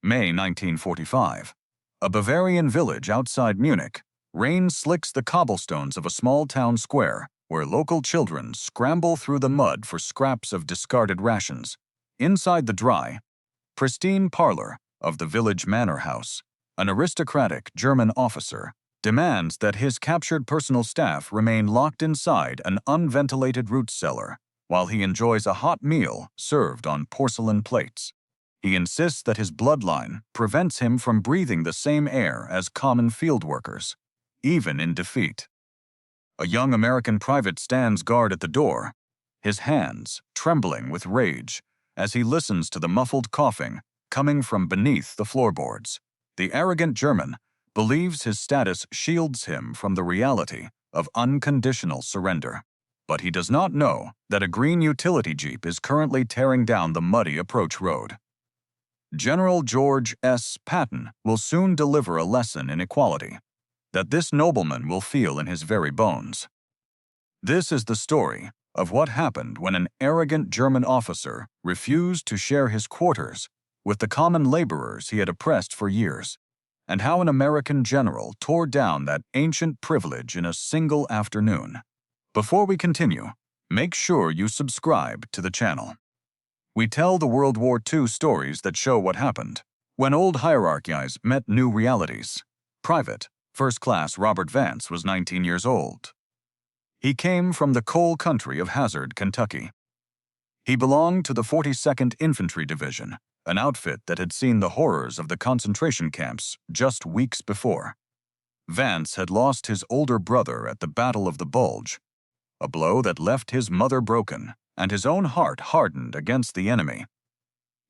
May 1945. A Bavarian village outside Munich, rain slicks the cobblestones of a small town square where local children scramble through the mud for scraps of discarded rations. Inside the dry, pristine parlor of the village manor house, an aristocratic German officer demands that his captured personal staff remain locked inside an unventilated root cellar while he enjoys a hot meal served on porcelain plates. He insists that his bloodline prevents him from breathing the same air as common field workers, even in defeat. A young American private stands guard at the door, his hands trembling with rage as he listens to the muffled coughing coming from beneath the floorboards. The arrogant German believes his status shields him from the reality of unconditional surrender. But he does not know that a green utility jeep is currently tearing down the muddy approach road. General George S. Patton will soon deliver a lesson in equality that this nobleman will feel in his very bones. This is the story of what happened when an arrogant German officer refused to share his quarters with the common laborers he had oppressed for years, and how an American general tore down that ancient privilege in a single afternoon. Before we continue, make sure you subscribe to the channel. We tell the World War II stories that show what happened when old hierarchies met new realities. Private, First Class Robert Vance was 19 years old. He came from the coal country of Hazard, Kentucky. He belonged to the 42nd Infantry Division, an outfit that had seen the horrors of the concentration camps just weeks before. Vance had lost his older brother at the Battle of the Bulge, a blow that left his mother broken and his own heart hardened against the enemy.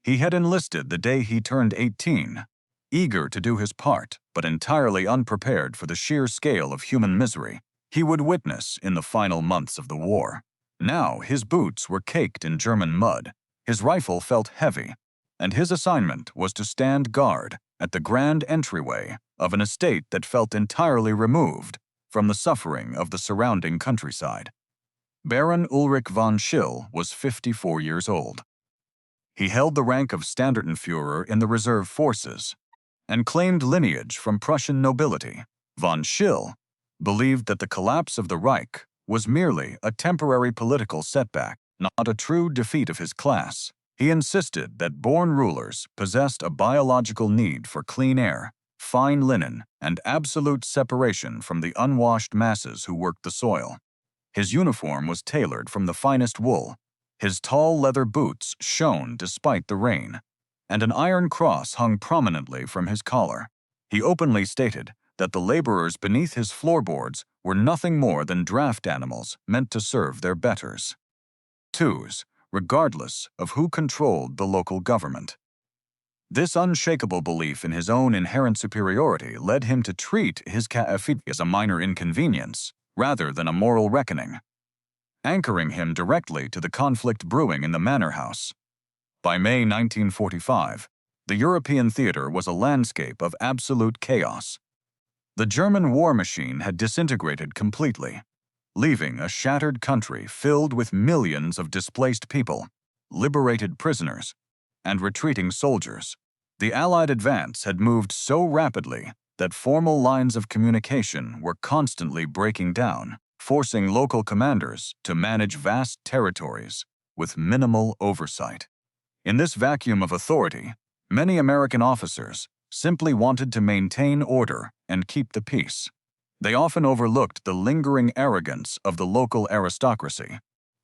He had enlisted the day he turned 18, eager to do his part, but entirely unprepared for the sheer scale of human misery he would witness in the final months of the war. Now his boots were caked in German mud, his rifle felt heavy, and his assignment was to stand guard at the grand entryway of an estate that felt entirely removed from the suffering of the surrounding countryside. Baron Ulrich von Schill was 54 years old. He held the rank of Standartenführer in the reserve forces and claimed lineage from Prussian nobility. Von Schill believed that the collapse of the Reich was merely a temporary political setback, not a true defeat of his class. He insisted that born rulers possessed a biological need for clean air, fine linen, and absolute separation from the unwashed masses who worked the soil. His uniform was tailored from the finest wool, his tall leather boots shone despite the rain, and an iron cross hung prominently from his collar. He openly stated that the laborers beneath his floorboards were nothing more than draft animals meant to serve their betters. Twos, regardless of who controlled the local government. This unshakable belief in his own inherent superiority led him to treat his defeat as a minor inconvenience rather than a moral reckoning, anchoring him directly to the conflict brewing in the manor house. By May 1945, the European theater was a landscape of absolute chaos. The German war machine had disintegrated completely, leaving a shattered country filled with millions of displaced people, liberated prisoners, and retreating soldiers. The Allied advance had moved so rapidly that formal lines of communication were constantly breaking down, forcing local commanders to manage vast territories with minimal oversight. In this vacuum of authority, many American officers simply wanted to maintain order and keep the peace. They often overlooked the lingering arrogance of the local aristocracy,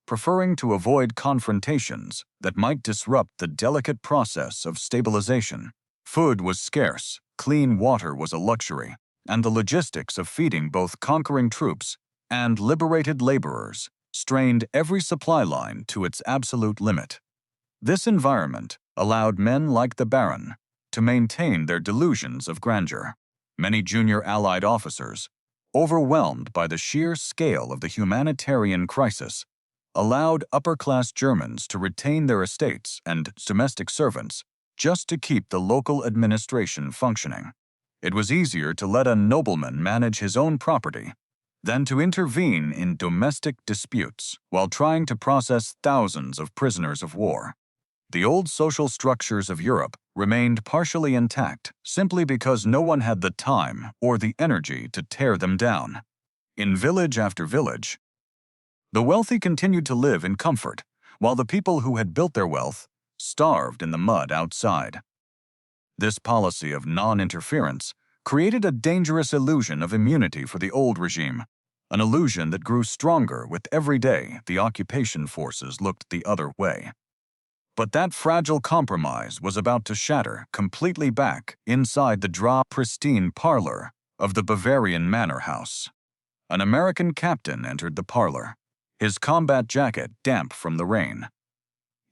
preferring to avoid confrontations that might disrupt the delicate process of stabilization. Food was scarce, clean water was a luxury, and the logistics of feeding both conquering troops and liberated laborers strained every supply line to its absolute limit. This environment allowed men like the Baron to maintain their delusions of grandeur. Many junior Allied officers, overwhelmed by the sheer scale of the humanitarian crisis, allowed upper-class Germans to retain their estates and domestic servants just to keep the local administration functioning. It was easier to let a nobleman manage his own property than to intervene in domestic disputes while trying to process thousands of prisoners of war. The old social structures of Europe remained partially intact simply because no one had the time or the energy to tear them down. In village after village, the wealthy continued to live in comfort, while the people who had built their wealth starved in the mud outside. This policy of non-interference created a dangerous illusion of immunity for the old regime, an illusion that grew stronger with every day the occupation forces looked the other way. But that fragile compromise was about to shatter completely back inside the pristine parlor of the Bavarian manor house. An American captain entered the parlor, his combat jacket damp from the rain.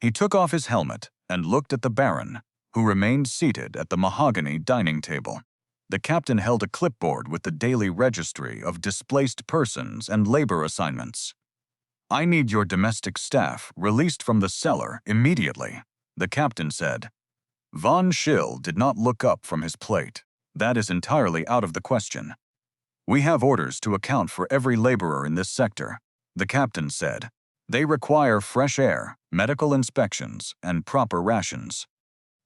He took off his helmet and looked at the Baron, who remained seated at the mahogany dining table. The captain held a clipboard with the daily registry of displaced persons and labor assignments. "I need your domestic staff released from the cellar immediately," the captain said. Von Schill did not look up from his plate. "That is entirely out of the question. We have orders to account for every laborer in this sector," the captain said. "They require fresh air, medical inspections, and proper rations."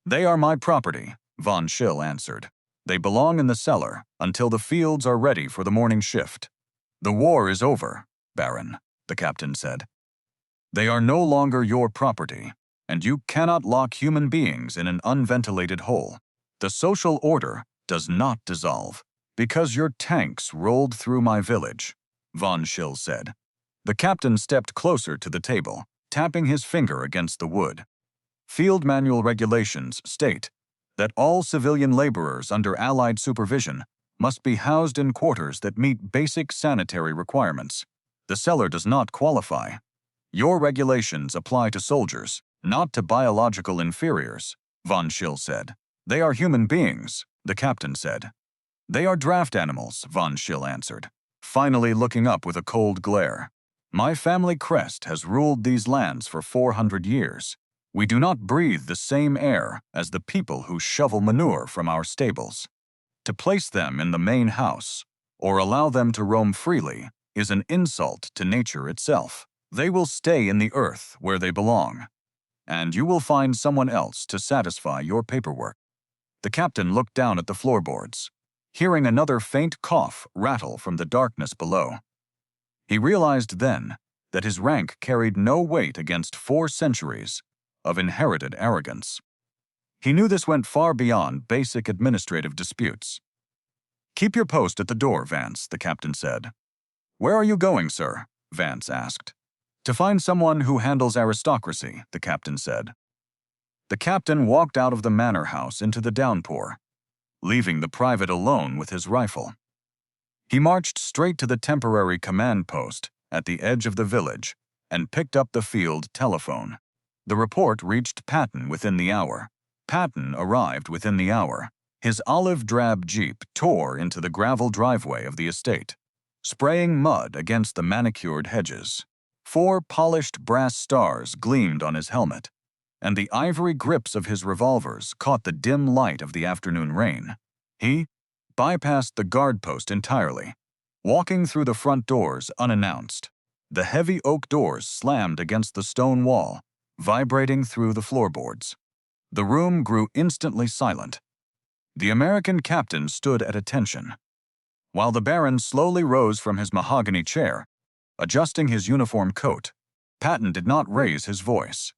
"They are my property," Von Schill answered. "They belong in the cellar until the fields are ready for the morning shift." "The war is over, Baron," the captain said. "They are no longer your property, and you cannot lock human beings in an unventilated hole. The social order does not dissolve because your tanks rolled through my village," Von Schill said. The captain stepped closer to the table, tapping his finger against the wood. "Field manual regulations state that all civilian laborers under Allied supervision must be housed in quarters that meet basic sanitary requirements. The cellar does not qualify. Your regulations apply to soldiers, not to biological inferiors," Von Schill said. "They are human beings," the captain said. "They are draft animals," Von Schill answered, finally looking up with a cold glare. "My family crest has ruled these lands for 400 years. We do not breathe the same air as the people who shovel manure from our stables. To place them in the main house, or allow them to roam freely, is an insult to nature itself. They will stay in the earth where they belong, and you will find someone else to satisfy your paperwork." The captain looked down at the floorboards, hearing another faint cough rattle from the darkness below. He realized then that his rank carried no weight against 4 centuries of inherited arrogance. He knew this went far beyond basic administrative disputes. "Keep your post at the door, Vance," the captain said. "Where are you going, sir?" Vance asked. "To find someone who handles aristocracy," the captain said. The captain walked out of the manor house into the downpour, leaving the private alone with his rifle. He marched straight to the temporary command post at the edge of the village and picked up the field telephone. The report reached Patton within the hour. Patton arrived within the hour. His olive-drab jeep tore into the gravel driveway of the estate, spraying mud against the manicured hedges. 4 polished brass stars gleamed on his helmet, and the ivory grips of his revolvers caught the dim light of the afternoon rain. He bypassed the guard post entirely, walking through the front doors unannounced. The heavy oak doors slammed against the stone wall, vibrating through the floorboards. The room grew instantly silent. The American captain stood at attention, while the Baron slowly rose from his mahogany chair, adjusting his uniform coat. Patton did not raise his voice.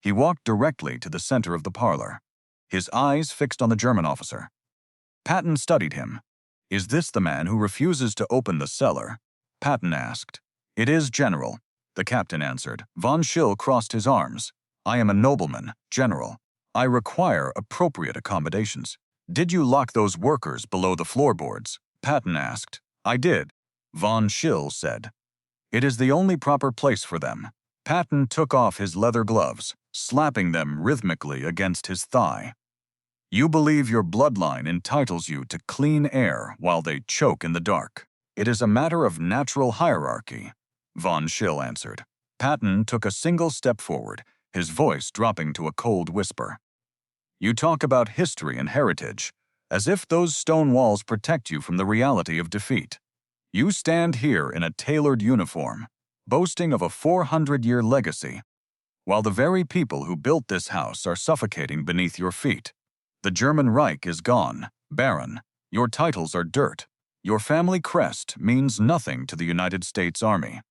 He walked directly to the center of the parlor, his eyes fixed on the German officer. Patton studied him. "Is this the man who refuses to open the cellar?" Patton asked. "It is, General," the captain answered. Von Schill crossed his arms. "I am a nobleman, General. I require appropriate accommodations." "Did you lock those workers below the floorboards?" Patton asked. "I did," Von Schill said. "It is the only proper place for them." Patton took off his leather gloves, slapping them rhythmically against his thigh. "You believe your bloodline entitles you to clean air while they choke in the dark. It is a matter of natural hierarchy," Von Schill answered. Patton took a single step forward, his voice dropping to a cold whisper. "You talk about history and heritage, as if those stone walls protect you from the reality of defeat. You stand here in a tailored uniform, boasting of a 400-year legacy, while the very people who built this house are suffocating beneath your feet. The German Reich is gone, Baron. Your titles are dirt. Your family crest means nothing to the United States Army.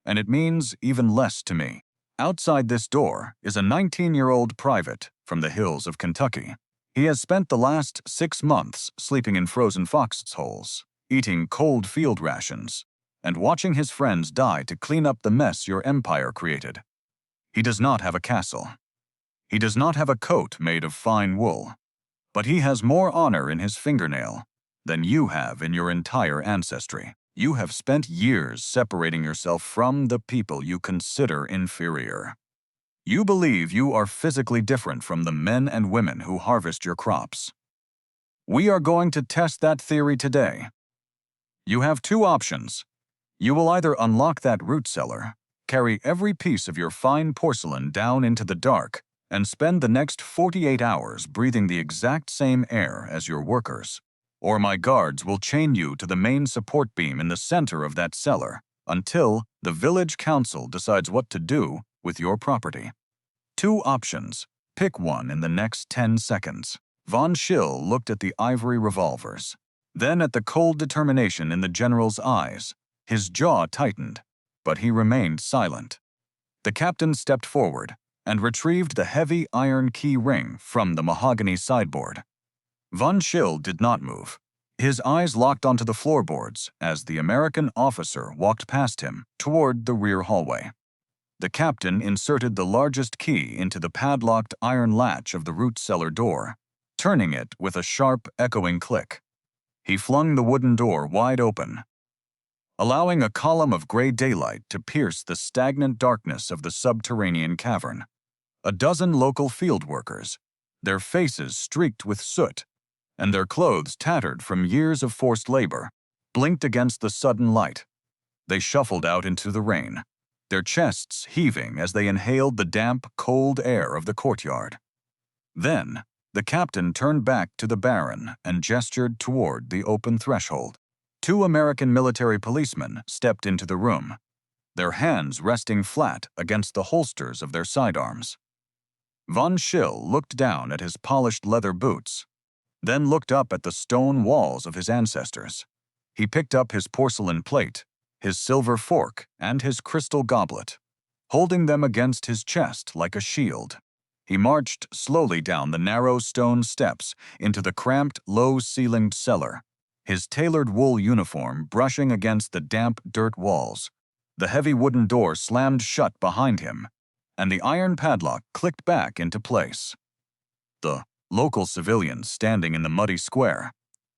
And it means even less to me. Outside this door is a 19-year-old private from the hills of Kentucky. He has spent the last 6 months sleeping in frozen foxholes, eating cold field rations, and watching his friends die to clean up the mess your empire created. He does not have a castle. He does not have a coat made of fine wool. But he has more honor in his fingernail than you have in your entire ancestry. You have spent years separating yourself from the people you consider inferior. You believe you are physically different from the men and women who harvest your crops. We are going to test that theory today. You have 2 options. You will either unlock that root cellar, carry every piece of your fine porcelain down into the dark, and spend the next 48 hours breathing the exact same air as your workers, or my guards will chain you to the main support beam in the center of that cellar until the village council decides what to do with your property. 2 options. Pick one in the next 10 seconds. Von Schill looked at the ivory revolvers, then at the cold determination in the general's eyes. His jaw tightened, but he remained silent. The captain stepped forward and retrieved the heavy iron key ring from the mahogany sideboard. Von Schill did not move. His eyes locked onto the floorboards as the American officer walked past him toward the rear hallway. The captain inserted the largest key into the padlocked iron latch of the root cellar door, turning it with a sharp, echoing click. He flung the wooden door wide open, allowing a column of gray daylight to pierce the stagnant darkness of the subterranean cavern. A dozen local field workers, their faces streaked with soot, and their clothes tattered from years of forced labor, blinked against the sudden light. They shuffled out into the rain, their chests heaving as they inhaled the damp, cold air of the courtyard. Then, the captain turned back to the Baron and gestured toward the open threshold. 2 American military policemen stepped into the room, their hands resting flat against the holsters of their sidearms. Von Schill looked down at his polished leather boots, then looked up at the stone walls of his ancestors. He picked up his porcelain plate, his silver fork, and his crystal goblet, holding them against his chest like a shield. He marched slowly down the narrow stone steps into the cramped, low-ceilinged cellar, his tailored wool uniform brushing against the damp dirt walls. The heavy wooden door slammed shut behind him, and the iron padlock clicked back into place. The local civilians standing in the muddy square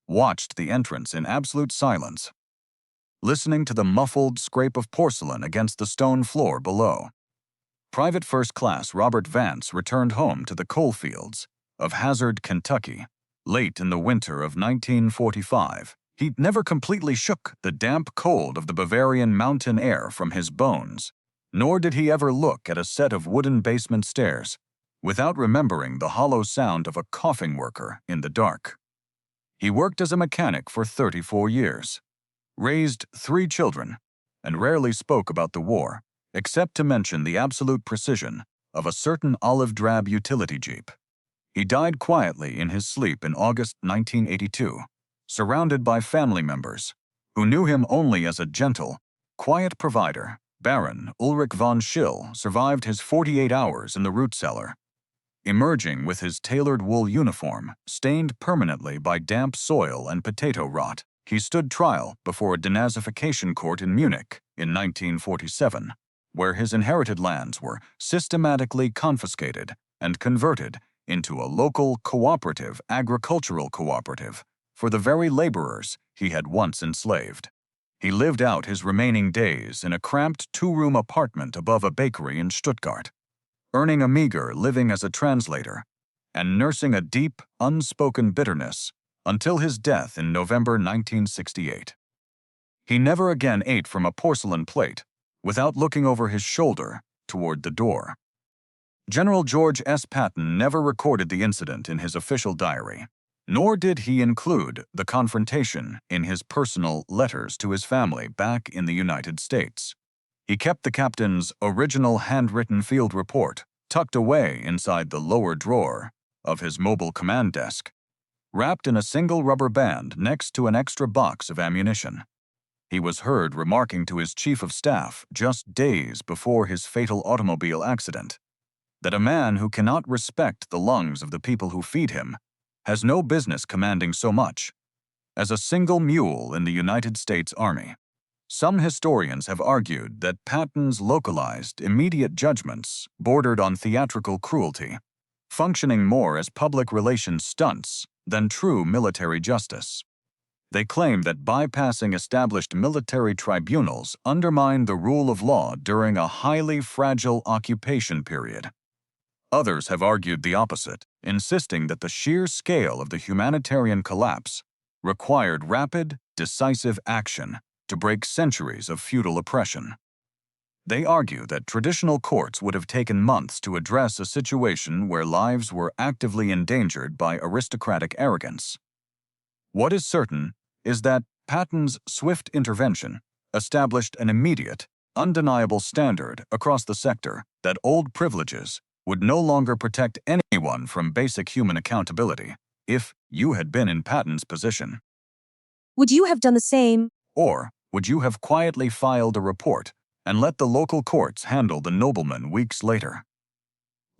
watched the entrance in absolute silence, listening to the muffled scrape of porcelain against the stone floor below. Private First Class Robert Vance returned home to the coalfields of Hazard, Kentucky, late in the winter of 1945. He never completely shook the damp cold of the Bavarian mountain air from his bones, nor did he ever look at a set of wooden basement stairs without remembering the hollow sound of a coughing worker in the dark. He worked as a mechanic for 34 years, raised 3 children, and rarely spoke about the war, except to mention the absolute precision of a certain olive-drab utility jeep. He died quietly in his sleep in August 1982, surrounded by family members who knew him only as a gentle, quiet provider. Baron Ulrich von Schill survived his 48 hours in the root cellar. Emerging with his tailored wool uniform, stained permanently by damp soil and potato rot, he stood trial before a denazification court in Munich in 1947, where his inherited lands were systematically confiscated and converted into a local cooperative agricultural cooperative for the very laborers he had once enslaved. He lived out his remaining days in a cramped 2-room apartment above a bakery in Stuttgart, earning a meager living as a translator and nursing a deep, unspoken bitterness until his death in November 1968. He never again ate from a porcelain plate without looking over his shoulder toward the door. General George S. Patton never recorded the incident in his official diary, nor did he include the confrontation in his personal letters to his family back in the United States. He kept the captain's original handwritten field report tucked away inside the lower drawer of his mobile command desk, wrapped in a single rubber band next to an extra box of ammunition. He was heard remarking to his chief of staff just days before his fatal automobile accident that a man who cannot respect the lungs of the people who feed him has no business commanding so much as a single mule in the United States Army. Some historians have argued that Patton's localized, immediate judgments bordered on theatrical cruelty, functioning more as public relations stunts than true military justice. They claim that bypassing established military tribunals undermined the rule of law during a highly fragile occupation period. Others have argued the opposite, insisting that the sheer scale of the humanitarian collapse required rapid, decisive action to break centuries of feudal oppression. They argue that traditional courts would have taken months to address a situation where lives were actively endangered by aristocratic arrogance. What is certain is that Patton's swift intervention established an immediate, undeniable standard across the sector that old privileges would no longer protect anyone from basic human accountability. If you had been in Patton's position, would you have done the same? Or would you have quietly filed a report and let the local courts handle the nobleman weeks later?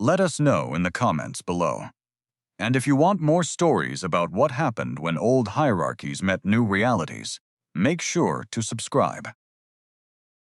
Let us know in the comments below. And if you want more stories about what happened when old hierarchies met new realities, make sure to subscribe.